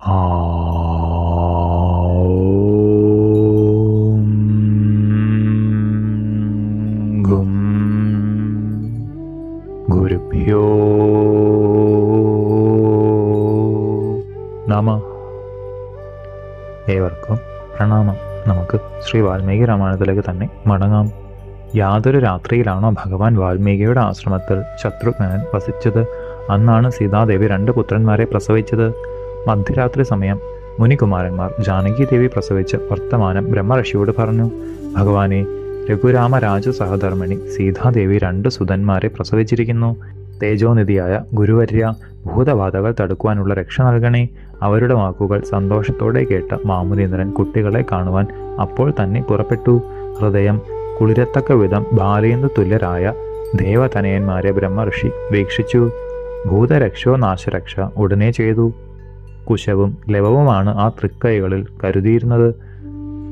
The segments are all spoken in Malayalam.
ഗും ഗുരുഭ്യോ നമഃ. ഏവർക്കും പ്രണാമം. നമുക്ക് ശ്രീ വാൽമീകി രാമായണത്തിലേക്ക് തന്നെ മടങ്ങാം. യാതൊരു രാത്രിയിലാണോ ഭഗവാൻ വാൽമീകിയുടെ ആശ്രമത്തിൽ ശത്രുഘ്നൻ വസിച്ചത്, അന്നാണ് സീതാദേവി 2 പുത്രന്മാരെ പ്രസവിച്ചത്. മധ്യരാത്രി സമയം മുനികുമാരന്മാർ ജാനകി ദേവി പ്രസവിച്ച വർത്തമാനം ബ്രഹ്മർഷിയോട് പറഞ്ഞു. ഭഗവാനെ, രഘുരാമരാജ സഹധർമ്മിണി സീതാദേവി 2 സുതന്മാരെ പ്രസവിച്ചിരിക്കുന്നു. തേജോനിധിയായ ഗുരുവര്യ, ഭൂതബാധകൾ തടുക്കുവാനുള്ള രക്ഷ നൽകണേ. അവരുടെ വാക്കുകൾ സന്തോഷത്തോടെ കേട്ട മാമുനീന്ദ്രൻ കുട്ടികളെ കാണുവാൻ അപ്പോൾ തന്നെ പുറപ്പെട്ടു. ഹൃദയം കുളിരത്തക്ക വിധം ബാലേന്ദു തുല്യരായ ദേവതനയന്മാരെ ബ്രഹ്മർഷി വീക്ഷിച്ചു. ഭൂതരക്ഷോ നാശരക്ഷ ഉടനെ ചെയ്തു. കുശവും ലവവുമാണ് ആ തൃക്കൈകളിൽ കരുതിയിരുന്നത്.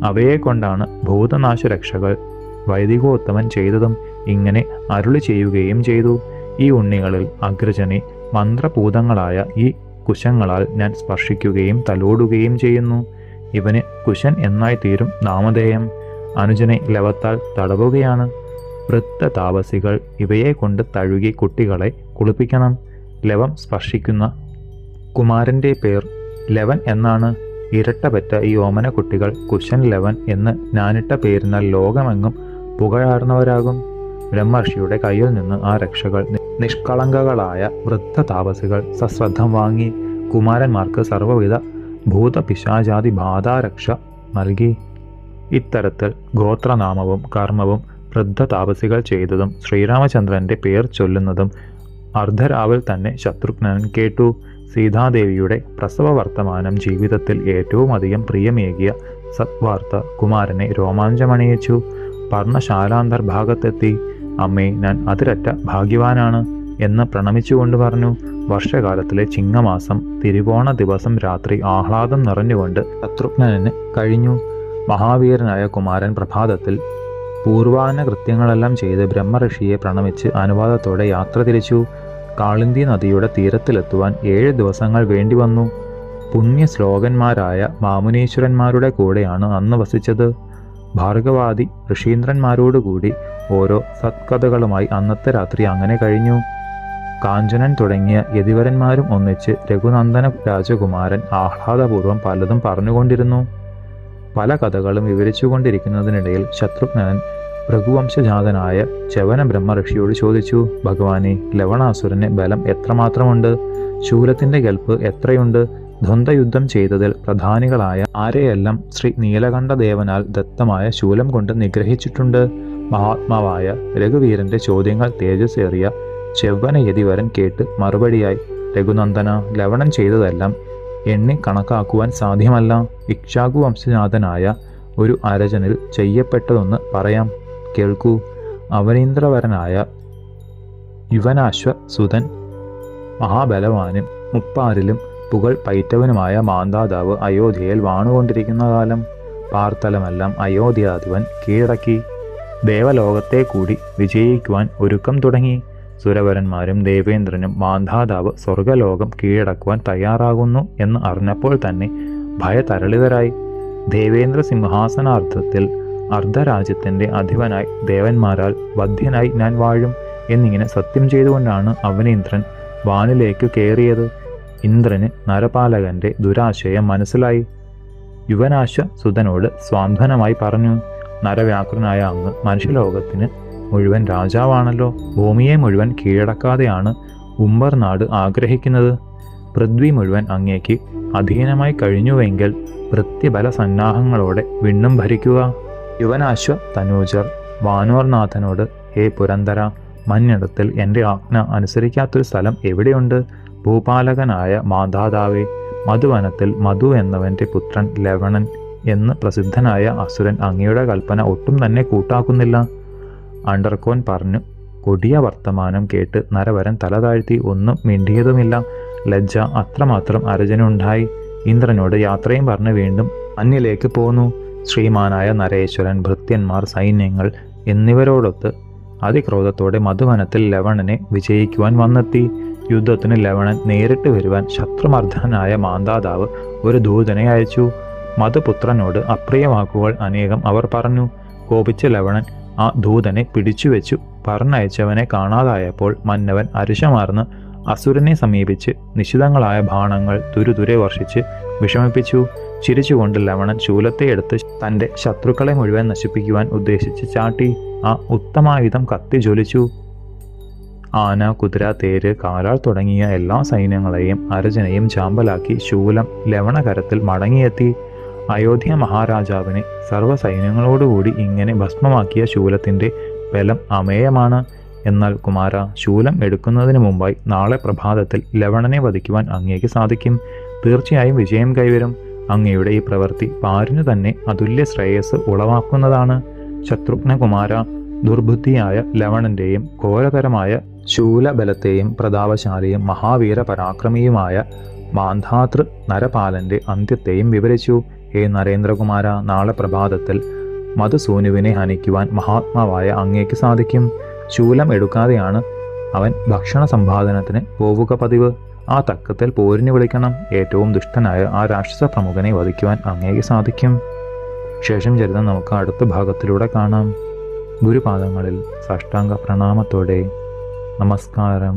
അവയെ കൊണ്ടാണ് ഭൂതനാശരക്ഷകൾ വൈദികോത്തമൻ ചെയ്തതും. ഇങ്ങനെ അരുളി ചെയ്യുകയും ചെയ്തു. ഈ ഉണ്ണികളിൽ അഗ്രജനെ മന്ത്രഭൂതങ്ങളായ ഈ കുശങ്ങളാൽ ഞാൻ സ്പർശിക്കുകയും തലോടുകയും ചെയ്യുന്നു. ഇവന് കുശൻ എന്നായി തീരും നാമധേയം. അനുജനെ ലവത്താൽ തടവുകയാണ്. വൃദ്ധ താപസികൾ ഇവയെ കൊണ്ട് തഴുകി കുട്ടികളെ കുളിപ്പിക്കണം. ലവം സ്പർശിക്കുന്ന കുമാരൻ്റെ പേർ ലവൻ എന്നാണ്. ഇരട്ടപെറ്റ ഈ ഓമന കുട്ടികൾ കുശൻ ലവൻ എന്ന് ഞാനിട്ട പേരിനാൽ ലോകമെങ്ങും പുകഴാർന്നവരാകും. ബ്രഹ്മർഷിയുടെ കയ്യിൽ നിന്ന് ആ രക്ഷകൾ നിഷ്കളങ്കകളായ വൃദ്ധ താപസികൾ സശ്രദ്ധം വാങ്ങി കുമാരന്മാർക്ക് സർവ്വവിധ ഭൂതപിശാചാദി ബാധാരക്ഷ നൽകി. ഇത്തരത്തിൽ ഗോത്രനാമവും കർമ്മവും വൃദ്ധ താപസികൾ ചെയ്തതും ശ്രീരാമചന്ദ്രന്റെ പേർ ചൊല്ലുന്നതും അർദ്ധരാവിൽ തന്നെ ശത്രുഘ്നൻ കേട്ടു. സീതാദേവിയുടെ പ്രസവ വർത്തമാനം ജീവിതത്തിൽ ഏറ്റവും അധികം പ്രിയമേകിയ സത്വാർത്ത കുമാരനെ രോമാഞ്ചമണിയിച്ചു. പർണശാലാന്തർഭാഗത്തെത്തി അമ്മേ, ഞാൻ അതിരറ്റ ഭാഗ്യവാനാണ് എന്ന് പ്രണമിച്ചുകൊണ്ട് പറഞ്ഞു. വർഷകാലത്തിലെ ചിങ്ങമാസം തിരുവോണ ദിവസം രാത്രി ആഹ്ലാദം നിറഞ്ഞുകൊണ്ട് ശത്രുഘ്നന് കഴിഞ്ഞു. മഹാവീരനായ കുമാരൻ പ്രഭാതത്തിൽ പൂർവാന കൃത്യങ്ങളെല്ലാം ചെയ്ത് ബ്രഹ്മഋഷിയെ പ്രണമിച്ച് അനുവാദത്തോടെ യാത്ര തിരിച്ചു. കാളിന്തി നദിയുടെ തീരത്തിലെത്തുവാൻ 7 ദിവസങ്ങൾ വേണ്ടിവന്നു. പുണ്യശ്ലോകന്മാരായ മാമുനീശ്വരന്മാരുടെ കൂടെയാണ് അന്ന് വസിച്ചത്. ഭാർഗവാദി ഋഷീന്ദ്രന്മാരോടുകൂടി ഓരോ സത്കഥകളുമായി അന്നത്തെ രാത്രി അങ്ങനെ കഴിഞ്ഞു. കാഞ്ചനൻ തുടങ്ങിയ യതിവരന്മാരും ഒന്നിച്ച് രഘുനന്ദന രാജകുമാരൻ ആഹ്ലാദപൂർവ്വം പലതും പറഞ്ഞുകൊണ്ടിരുന്നു. പല കഥകളും വിവരിച്ചുകൊണ്ടിരിക്കുന്നതിനിടയിൽ ശത്രുഘ്നൻ ഭൃഗുവംശജാതനായ ചവന ബ്രഹ്മഋഷിയോട് ചോദിച്ചു. ഭഗവാനെ, ലവണാസുരന് ബലം എത്രമാത്രമുണ്ട്? ശൂലത്തിന്റെ ഗൽപ്പ് എത്രയുണ്ട്? ദ്വന്ദ്വയുദ്ധം ചെയ്തതിൽ പ്രധാനികളായ ആരെയെല്ലാം ശ്രീ നീലകണ്ഠദേവനാൽ ദത്തമായ ശൂലം കൊണ്ട് നിഗ്രഹിച്ചിട്ടുണ്ട്? മഹാത്മാവായ രഘുവീരന്റെ ചോദ്യങ്ങൾ തേജസ്സേറിയ ചെവ്വന യതിവരൻ കേട്ട് മറുപടിയായി, രഘുനന്ദന, ലവണൻ ചെയ്തതെല്ലാം എണ്ണി കണക്കാക്കുവാൻ സാധ്യമല്ല. ഇക്ഷ്വാകു വംശജാതനായ ഒരു അരജനിൽ ചെയ്യപ്പെട്ടതൊന്ന് പറയാം, കേൾക്കൂ. അവനീന്ദ്രവരനായ യുവനാശ്വ സുതൻ മഹാബലവാനും മുപ്പാരിലും പുകൾ പൈറ്റവനുമായ മാന്ധാതാവ് അയോധ്യയിൽ വാണുകൊണ്ടിരിക്കുന്ന കാലം പാർത്തലമെല്ലാം അയോധ്യാധിപൻ കീഴടക്കി. ദേവലോകത്തെ കൂടി വിജയിക്കുവാൻ ഒരുക്കം തുടങ്ങി. സുരവരന്മാരും ദേവേന്ദ്രനും മാന്ധാതാവ് സ്വർഗലോകം കീഴടക്കുവാൻ തയ്യാറാകുന്നു എന്ന് അറിഞ്ഞപ്പോൾ തന്നെ ഭയതരളിതരായി. ദേവേന്ദ്ര സിംഹാസനാർത്ഥത്തിൽ അർദ്ധരാജ്യത്തിൻ്റെ അധിപനായി ദേവന്മാരാൽ വധ്യനായി ഞാൻ വാഴും എന്നിങ്ങനെ സത്യം ചെയ്തുകൊണ്ടാണ് അവനീന്ദ്രൻ വാനിലേക്ക് കയറിയത്. ഇന്ദ്രന് നരപാലകന്റെ ദുരാശയം മനസ്സിലായി. യുവനാശ്വ സുതനോട് സ്വാന്തനമായി പറഞ്ഞു, നരവ്യാകുലനായ അങ്ങ് മനുഷ്യലോകത്തിന് മുഴുവൻ രാജാവാണല്ലോ. ഭൂമിയെ മുഴുവൻ കീഴടക്കാതെയാണ് ഉമ്പർനാട് ആഗ്രഹിക്കുന്നത്. പൃഥ്വി മുഴുവൻ അങ്ങേക്ക് അധീനമായി കഴിഞ്ഞുവെങ്കിൽ വൃത്യബല സന്നാഹങ്ങളോടെ വിണ്ണും ഭരിക്കുക. യുവനാശ്വ തനൂജർ വാനോർനാഥനോട്, ഹേ പുരന്തര, മഞ്ഞിടത്തിൽ എൻ്റെ ആജ്ഞ അനുസരിക്കാത്തൊരു സ്ഥലം എവിടെയുണ്ട്? ഭൂപാലകനായ മാന്ധാതാവേ, മധുവനത്തിൽ മധു എന്നവൻ്റെ പുത്രൻ ലവണൻ എന്ന് പ്രസിദ്ധനായ അസുരൻ അങ്ങയുടെ കൽപ്പന ഒട്ടും തന്നെ കൂട്ടാക്കുന്നില്ല. അണ്ടർകോൻ പറഞ്ഞു. കൊടിയ വർത്തമാനം കേട്ട് നരവരൻ തല താഴ്ത്തി ഒന്നും മിണ്ടിയതുമില്ല. ലജ്ജ അത്രമാത്രം അരജനുണ്ടായി. ഇന്ദ്രനോട് യാത്രയും പറഞ്ഞ് വീണ്ടും അന്യലേക്ക് പോന്നു. ശ്രീമാനായ നരേശ്വരൻ, ഭൃത്യന്മാർ, സൈന്യങ്ങൾ എന്നിവരോടൊത്ത് അതിക്രോധത്തോടെ മധുവനത്തിൽ ലവണനെ വിജയിക്കുവാൻ വന്നെത്തി. യുദ്ധത്തിന് ലവണൻ നേരിട്ട് വരുവാൻ ശത്രുമർദ്ദനായ മാന്ധാതാവ് ഒരു ദൂതനെ അയച്ചു. മധുപുത്രനോട് അപ്രിയ വാക്കുകൾ അനേകം അവർ പറഞ്ഞു. കോപിച്ച ലവണൻ ആ ദൂതനെ പിടിച്ചുവെച്ചു. പറഞ്ഞയച്ചവനെ കാണാതായപ്പോൾ മന്നവൻ അരിശമാർന്ന് അസുരനെ സമീപിച്ച് നിശിതങ്ങളായ ബാണങ്ങൾ തുരുതുരെ വർഷിച്ച് വിഷമിപ്പിച്ചു. ചിരിച്ചുകൊണ്ട് ലവണൻ ശൂലത്തെ എടുത്ത് തൻ്റെ ശത്രുക്കളെ മുഴുവൻ നശിപ്പിക്കുവാൻ ഉദ്ദേശിച്ച് ചാട്ടി. ആ ഉത്തമായുധം കത്തി ജ്വലിച്ചു. ആന, കുതിര, തേര്, കാലാൾ തുടങ്ങിയ എല്ലാ സൈന്യങ്ങളെയും അരജനെയും ചാമ്പലാക്കി ശൂലം ലവണകരത്തിൽ മടങ്ങിയെത്തി. അയോധ്യ മഹാരാജാവിനെ സർവ്വസൈന്യങ്ങളോടുകൂടി ഇങ്ങനെ ഭസ്മമാക്കിയ ശൂലത്തിൻ്റെ ബലം അമേയമാണ്. എന്നാൽ കുമാര, ശൂലം എടുക്കുന്നതിന് മുമ്പായി നാളെ പ്രഭാതത്തിൽ ലവണനെ വധിക്കുവാൻ അങ്ങേക്ക് സാധിക്കും. തീർച്ചയായും വിജയം കൈവരും. അങ്ങയുടെ ഈ പ്രവൃത്തി പാരിനു തന്നെ അതുല്യ ശ്രേയസ് ഉളവാക്കുന്നതാണ്. ശത്രുഘ്നകുമാര, ദുർബുദ്ധിയായ ലവണന്റെയും ഘോരതരമായ ശൂലബലത്തെയും പ്രതാപശാലിയും മഹാവീര പരാക്രമിയുമായ മാന്ധാതൃ നരപാലന്റെ അന്ത്യത്തെയും വിവരിച്ചു. ഹേ നരേന്ദ്രകുമാര, നാളെ പ്രഭാതത്തിൽ മധുസൂനുവിനെ ഹനിക്കുവാൻ മഹാത്മാവായ അങ്ങേക്ക് സാധിക്കും. ശൂലം എടുക്കാതെയാണ് അവൻ ഭക്ഷണ സമ്പാദനത്തിന് പോവുക പതിവ്. ആ തക്കത്തിൽ പോരിന് വിളിക്കണം. ഏറ്റവും ദുഷ്ടനായ ആ രാക്ഷസ പ്രമുഖനെ വധിക്കുവാൻ അങ്ങേക്ക് സാധിക്കും. ശേഷം ചരിതം നമുക്ക് അടുത്ത ഭാഗത്തിലൂടെ കാണാം. ഗുരുപാദങ്ങളിൽ സാഷ്ടാംഗ പ്രണാമത്തോടെ നമസ്കാരം.